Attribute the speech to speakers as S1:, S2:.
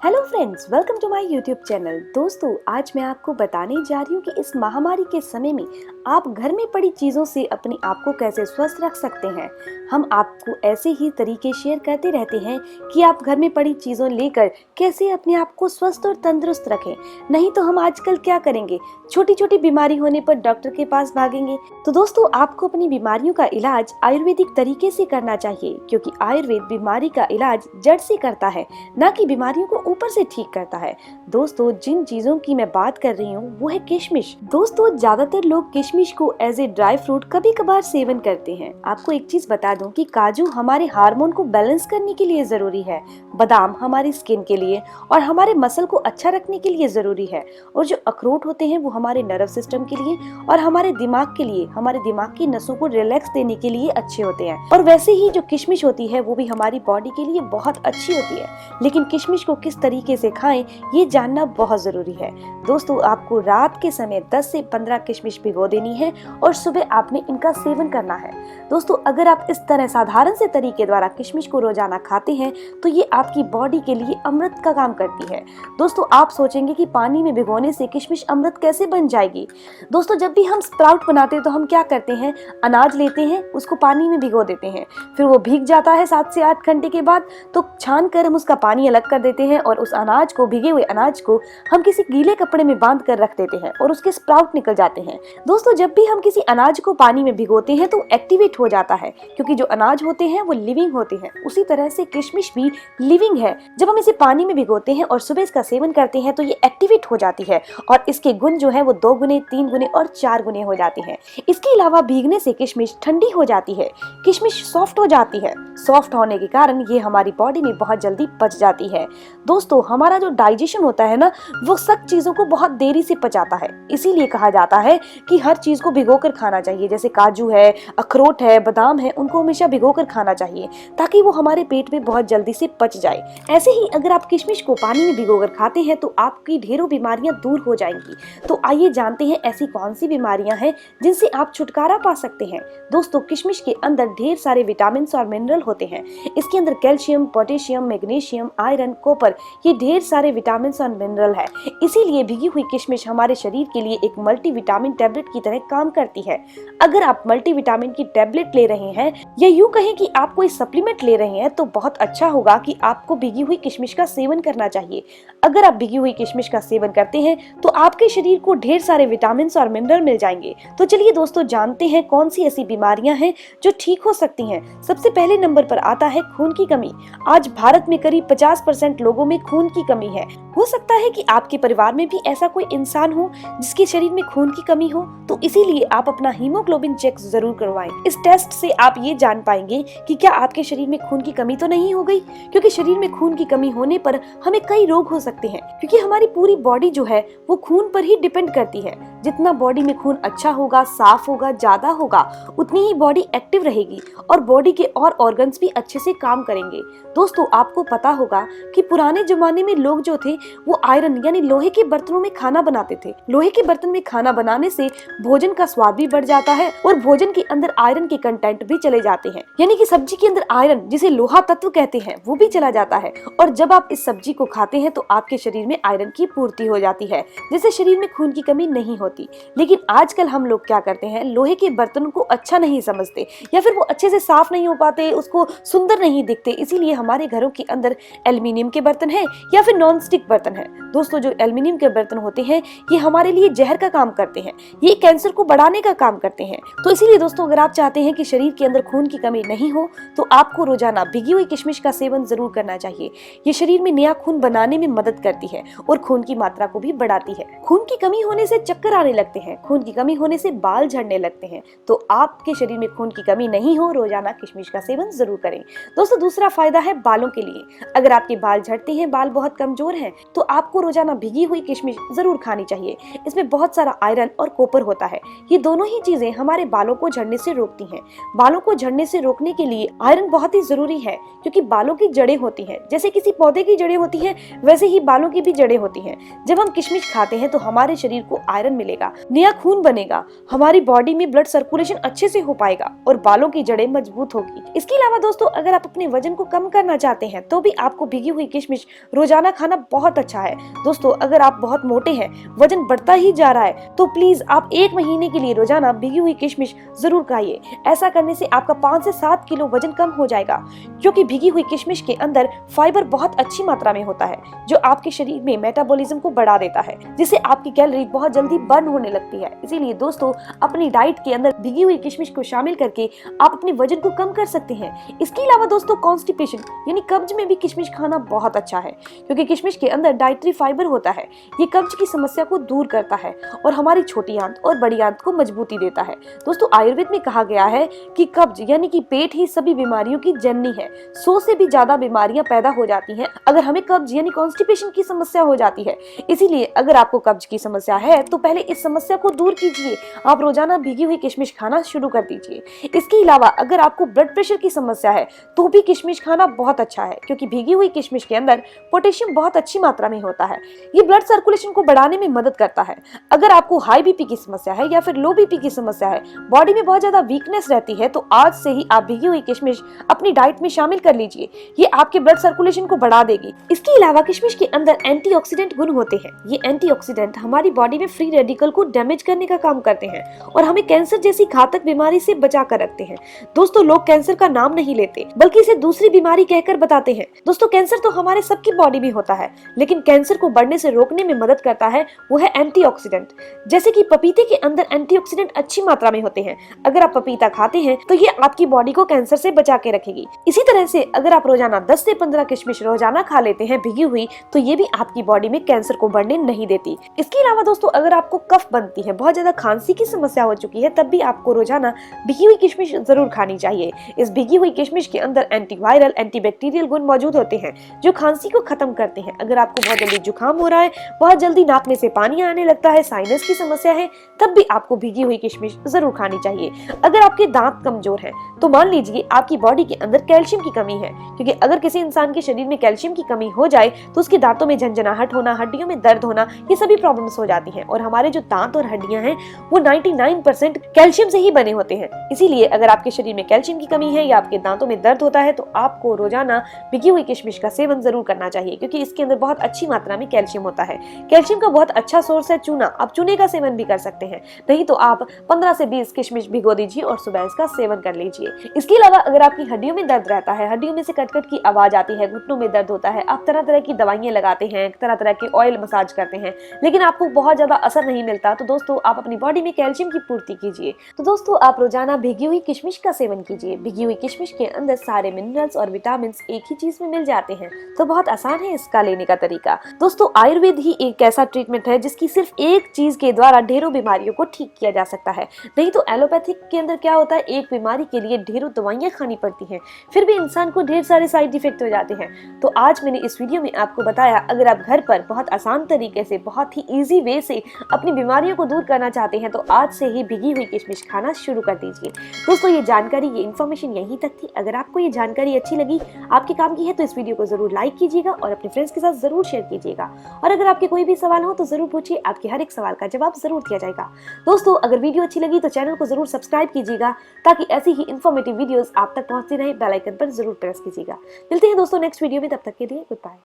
S1: Hello friends, welcome to my YouTube channel. दोस्तों, आज मैं आपको बताने जा रही हूँ कि इस महामारी के समय में आप घर में पड़ी चीज़ों से अपने आप को कैसे स्वस्थ रख सकते हैं। हम आपको ऐसे ही तरीके शेयर करते रहते हैं कि आप घर में पड़ी चीज़ों लेकर कैसे अपने आप को स्वस्थ और तंदुरुस्त रखें। नहीं तो हम आजकल क्या करेंगे, छोटी छोटी बीमारी होने पर डॉक्टर के पास भागेंगे। तो दोस्तों, आपको अपनी बीमारियों का इलाज आयुर्वेदिक तरीके से करना चाहिए, क्योंकि आयुर्वेद बीमारी का इलाज जड़ से करता है, ना कि बीमारियों को ऊपर से ठीक करता है। दोस्तों, जिन चीजों की मैं बात कर रही हूँ वो है किशमिश। दोस्तों, ज्यादातर लोग किशमिश को एज ए ड्राई फ्रूट कभी कभार सेवन करते हैं। आपको एक चीज बता दूं कि काजू हमारे हार्मोन को बैलेंस करने के लिए जरूरी है, बादाम हमारी स्किन के लिए और हमारे मसल को अच्छा रखने के लिए जरूरी है, और जो अखरोट होते हैं वो हमारे नर्व सिस्टम के लिए और हमारे दिमाग के लिए, हमारे दिमाग की नसों को रिलैक्स देने के लिए अच्छे होते हैं। और वैसे ही जो किशमिश होती है वो भी हमारी बॉडी के लिए बहुत अच्छी होती है। लेकिन किशमिश को किस तरीके से खाएं ये जानना बहुत जरूरी है। दोस्तों, आपको रात के समय 10 से 15 किशमिश भिगो देनी है और सुबह आपने इनका सेवन करना है। दोस्तों, अगर आप इस तरह साधारण से तरीके द्वारा किशमिश को रोजाना खाते हैं तो ये आपकी बॉडी के लिए अमृत का काम करती है। दोस्तों, आप सोचेंगे कि पानी में भिगोने से किशमिश अमृत कैसे बन जाएगी। दोस्तों, जब भी हम स्प्राउट बनाते हैं तो हम क्या करते हैं, अनाज लेते हैं, उसको पानी में भिगो देते हैं, फिर वो भीग जाता है 7 से 8 घंटे के बाद, तो छान कर हम उसका पानी अलग कर देते हैं और उस अनाज को, भीगे हुए अनाज को हम किसी गीले कपड़े में बांध कर रख देते हैं और उसके स्प्राउट निकल जाते हैं। दोस्तों, जब भी हम किसी अनाज को पानी में भिगोते हैं तो एक्टिवेट हो जाता है, क्योंकि जो अनाज होते हैं वो लिविंग होते हैं। उसी तरह से किशमिश भी लिविंग है। जब हम इसे पानी में भिगोते हैं और सुबह इसका सेवन करते हैं तो ये एक्टिवेट हो जाती है और इसके गुण जो है वो 2 गुने, 3 गुने और 4 गुने हो जाते हैं। इसके अलावा भीगने से किशमिश ठंडी हो जाती है, किशमिश सॉफ्ट हो जाती है। सॉफ्ट होने के कारण ये हमारी बॉडी में बहुत जल्दी पच जाती है। दोस्तों, हमारा जो डाइजेशन होता है ना, वो सब चीजों को बहुत देरी से पचाता है। इसीलिए कहा जाता है कि हर चीज को भिगोकर खाना चाहिए। जैसे काजू है, अखरोट है, बादाम है, उनको हमेशा भिगोकर खाना चाहिए ताकि वो हमारे पेट में बहुत जल्दी से पच जाए। ऐसे ही अगर आप किशमिश को पानी में भिगोकर खाते हैं तो आपकी ढेरों बीमारियां दूर हो जाएंगी। तो आइए जानते हैं ऐसी कौन सी बीमारियां हैं जिनसे आप छुटकारा पा सकते हैं। दोस्तों, किशमिश के अंदर ढेर सारे विटामिन और मिनरल होते हैं। इसके अंदर calcium, potassium, magnesium, iron, copper, ये ढेर सारे विटामिन और मिनरल है। इसीलिए भीगी हुई किशमिश हमारे शरीर के लिए एक मल्टीविटामिन टैबलेट की तरह काम करती है। अगर आप मल्टीविटामिन की टैबलेट ले रहे हैं या यूं कहें कि आप कोई सप्लीमेंट ले रहे हैं तो बहुत अच्छा होगा कि आपको भीगी हुई किशमिश का सेवन करना चाहिए। अगर आप भीगी हुई किशमिश का सेवन करते हैं तो आपके शरीर को ढेर सारे विटामिन और मिनरल मिल जाएंगे। तो चलिए दोस्तों, जानते हैं कौन सी ऐसी बीमारियां हैं जो ठीक हो सकती हैं। सबसे पहले नंबर पर आता है खून की कमी। आज भारत में करीब 50% लोगों में खून की कमी है। हो सकता है कि आपके परिवार में भी ऐसा कोई इंसान हो जिसके शरीर में खून की कमी हो, तो इसीलिए आप अपना हीमोग्लोबिन चेक जरूर करवाएं। इस टेस्ट से आप ये जान पाएंगे कि क्या आपके शरीर में खून की कमी तो नहीं हो गई, क्योंकि शरीर में खून की कमी होने पर हमें कई रोग हो सकते हैं, क्योंकि हमारी पूरी बॉडी जो है वो खून पर ही डिपेंड करती है। जितना बॉडी में खून अच्छा होगा, साफ होगा, ज्यादा होगा, उतनी ही बॉडी एक्टिव रहेगी और बॉडी के और ऑर्गन्स भी अच्छे से काम करेंगे। दोस्तों, आपको पता होगा कि पुराने जमाने में लोग जो थे वो आयरन यानी लोहे के बर्तनों में खाना बनाते थे। लोहे के बर्तन में खाना बनाने से भोजन का स्वाद भी बढ़ जाता है और भोजन के अंदर आयरन के कंटेंट भी चले जाते हैं, यानी कि सब्जी के अंदर आयरन, जिसे लोहा तत्व कहते हैं, वो भी चला जाता है। और जब आप इस सब्जी को खाते हैं तो आपके शरीर में आयरन की पूर्ति हो जाती है, जिससे शरीर में खून की कमी नहीं होती। लेकिन आजकल हम लोग क्या करते हैं, लोहे के बर्तनों को अच्छा नहीं समझते या फिर वो अच्छे से साफ नहीं हो पाते, उसको सुंदर नहीं दिखते, इसीलिए हमारे घरों के अंदर एल्युमिनियम के बर्तन है या फिर नॉन स्टिक बर्तन है। दोस्तों, जो एल्युमिनियम के बर्तन होते हैं ये हमारे लिए जहर का काम करते हैं, ये कैंसर को बढ़ाने का काम करते हैं। तो इसीलिए दोस्तों, अगर आप चाहते हैं कि शरीर के अंदर खून की कमी नहीं हो तो आपको रोजाना भिगी हुई किशमिश का सेवन जरूर करना चाहिए। ये शरीर में नया खून बनाने में मदद करती है और खून की मात्रा को भी बढ़ाती है। खून की कमी होने से चक्कर आने लगते हैं, खून की कमी होने से बाल झड़ने लगते हैं, तो आपके शरीर में खून की कमी नहीं हो, रोजाना किशमिश का सेवन जरूर करें। दोस्तों, दूसरा फायदा है बालों के लिए। अगर आपके बाल झड़ते हैं, बाल बहुत कमजोर हैं, तो आपको रोजाना भिगी हुई किशमिश जरूर खानी चाहिए। इसमें बहुत सारा आयरन और कॉपर होता है। ये दोनों ही चीजें हमारे बालों को झड़ने से रोकती हैं। बालों को झड़ने से रोकने के लिए आयरन बहुत ही जरूरी है, क्योंकि बालों की जड़ें होती हैं, जैसे किसी पौधे की जड़ें होती हैं वैसे ही बालों की भी जड़ें होती हैं। जब हम किशमिश खाते हैं तो हमारे शरीर को आयरन मिलेगा, नया खून बनेगा, हमारी बॉडी में ब्लड सर्कुलेशन अच्छे से हो पाएगा और बालों की जड़ें मजबूत होगी। इसके अलावा दोस्तों, अगर आप अपने वजन को कम करना चाहते हैं तो भी आपको भिगी हुई किशमिश रोजाना खाना बहुत अच्छा है। दोस्तों, अगर आप बहुत मोटे हैं, वजन बढ़ता ही जा रहा है, तो प्लीज आप 1 महीने के लिए रोजाना भिगी हुई किशमिश जरूर खाइए। ऐसा करने से आपका 5 से 7 किलो वजन कम हो जाएगा, क्योंकि भिगी हुई किशमिश के अंदर फाइबर बहुत अच्छी मात्रा में होता है, जो आपके शरीर में मेटाबॉलिज्म को बढ़ा देता है, जिससे आपकी कैलोरी बहुत जल्दी बर्न होने लगती है। इसीलिए दोस्तों, अपनी डाइट के अंदर भिगी हुई किशमिश को शामिल करके आप अपने वजन को कम कर सकते हैं। इसके अलावा दोस्तों, कॉन्स्टिपेशन यानी कब्ज में भी किशमिश खाना बहुत अच्छा है, क्योंकि किशमिश के अंदर डाइटरी फाइबर होता है। ये कब्ज की समस्या को दूर करता है और हमारी छोटी आंत और बड़ी आंत को मजबूती देता है। दोस्तों, आयुर्वेद में कहा गया है कि कब्ज यानी कि पेट ही सभी बीमारियों की जननी है। 100 से भी ज्यादा बीमारियां पैदा हो जाती हैं अगर हमें कब्ज यानी कॉन्स्टिपेशन की समस्या हो जाती है। इसीलिए अगर आपको कब्ज की समस्या है तो पहले इस समस्या को दूर कीजिए। आप रोजाना भिगी हुई किशमिश खाना शुरू कर दीजिए। इसके अलावा अगर आपको ब्लड प्रेशर की समस्या है तो भी किशमिश खाना बहुत अच्छा है, क्योंकि भिगी हुई किशमिश के अंदर पोटेशियम बहुत अच्छी मात्रा में होता है। ये ब्लड सर्कुलेशन को बढ़ाने में मदद करता है। अगर आपको हाई बीपी की समस्या है या फिर लो बीपी की समस्या है, बॉडी में बहुत ज्यादा वीकनेस रहती है, तो आज से ही आप भिगी हुई किशमिश अपनी डाइट में शामिल कर लीजिए। ये आपके ब्लड सर्कुलेशन को बढ़ा देगी। इसके अलावा किशमिश के अंदर एंटीऑक्सीडेंट गुण होते हैं। ये एंटीऑक्सीडेंट हमारी बॉडी में फ्री रेडिकल को डैमेज करने का काम करते हैं और हमें कैंसर जैसी घातक बीमारी से बचा कर रखते हैं। दोस्तों, लोग कैंसर का नाम नहीं लेते, बल्कि इसे दूसरी बीमारी कहकर बताते हैं। दोस्तों, कैंसर तो हमारे सबकी बॉडी में होता है, लेकिन कैंसर को बढ़ने से रोकने में मदद करता है वो है एंटीऑक्सीडेंट। जैसे कि पपीते के अंदर एंटीऑक्सीडेंट अच्छी मात्रा में होते हैं। अगर आप पपीता खाते हैं तो ये आपकी बॉडी को कैंसर से बचा के रखेगी। इसी तरह से अगर आप रोजाना 10 से 15 किशमिश रोजाना खा लेते हैं भिगी हुई, तो ये भी आपकी बॉडी में कैंसर को बढ़ने नहीं देती। इसके अलावा दोस्तों, अगर आपको कफ बनती है, बहुत ज्यादा खांसी की समस्या हो चुकी है, तब भी आपको रोजाना भिगी हुई किशमिश जरूर खानी चाहिए। इस भिगी हुई किशमिश के अंदर एंटीवायरल, एंटीबैक्टीरियल गुण मौजूद होते हैं, जो खांसी को खत्म करते हैं। अगर आपको बहुत जल्दी जुकाम हो रहा है, बहुत जल्दी नाक में से पानी आने लगता है, साइनस की समस्या है, तब भी आपको भिगी हुई किशमिश जरूर खानी चाहिए। अगर आपके दांत कमजोर हैं, तो मान लीजिए आपकी बॉडी के अंदर कैल्शियम की कमी है, क्योंकि अगर किसी इंसान के शरीर में कैल्शियम की कमी हो जाए तो उसके दांतों में झंझनाहट होना, हड्डियों में दर्द होना, ये सभी प्रॉब्लम्स हो जाती हैं। और हमारे जो दांत और हड्डियां हैं वो 99% कैल्शियम से ही बने होते हैं। इसीलिए अगर आपके शरीर में कैल्शियम की कमी है या आपके दांतों में दर्द होता है, तो आपको रोजाना भिगी हुई किशमिश का सेवन जरूर करना चाहिए, क्योंकि इसके अंदर बहुत अच्छी मात्रा में कैल्शियम होता है। कैल्शियम का बहुत अच्छा सोर्स है चूना। आप चूने का सेवन भी कर सकते हैं, नहीं तो आप 15 से 20 किशमिश भिगो दीजिए और सुबह इसका सेवन कर लीजिए। इसके अलावा अगर आपकी हड्डियों में दर्द रहता है, हड्डियों में से कटकट की आवाज आती है, घुटनों में दर्द होता है, आप तरह तरह की दवाइयां लगाते हैं, तरह तरह के ऑयल मसाज करते हैं, लेकिन आपको बहुत ज्यादा असर नहीं मिलता, तो दोस्तों आप अपनी बॉडी में कैल्शियम की पूर्ति कीजिए। तो दोस्तों, आप रोजाना भिगी हुई किशमिश का सेवन कीजिए। भिगी हुई किशमिश के अंदर सारे मिनरल्स और विटामिन एक ही चीज में मिल जाते हैं, तो बहुत आसान है इसका लेने का तरीका। दोस्तों, आयुर्वेद ही एक ऐसा ट्रीटमेंट है जिसकी सिर्फ एक चीज के द्वारा ढेरों बीमारियों को ठीक किया जा सकता है। नहीं तो एलोपैथिक के अंदर क्या होता है, एक बीमारी के लिए ढेरों दवाइयां खानी पड़ती हैं, फिर भी इंसान को ढेर सारे साइड इफेक्ट हो जाते हैं। तो आज मैंने इस वीडियो में आपको बताया, अगर आप घर पर बहुत आसान तरीके से, बहुत ही इजी वे से अपनी बीमारियों को दूर करना चाहते हैं, तो आज से ही भिगी हुई किशमिश खाना शुरू कर दीजिए। दोस्तों, ये जानकारी, ये इन्फॉर्मेशन यहीं तक थी। अगर आपको ये जानकारी अच्छी लगी, आपके काम की है, तो इस वीडियो को जरूर लाइक कीजिएगा और अपने फ्रेंड्स के साथ जरूर शेयर कीजिएगा। और अगर आपके कोई भी सवाल हो तो जरूर पूछिए, आपके हर एक सवाल का जवाब जरूर दिया जाएगा। दोस्तों, अगर वीडियो अच्छी लगी तो चैनल को जरूर सब्सक्राइब कीजिएगा, ताकि ऐसी ही इन्फॉर्मेटिव वीडियोस आप तक पहुंचती रहे। बेल आइकन पर जरूर प्रेस कीजिएगा। मिलते हैं दोस्तों नेक्स्ट वीडियो में, तब तक के लिए गुड बाय।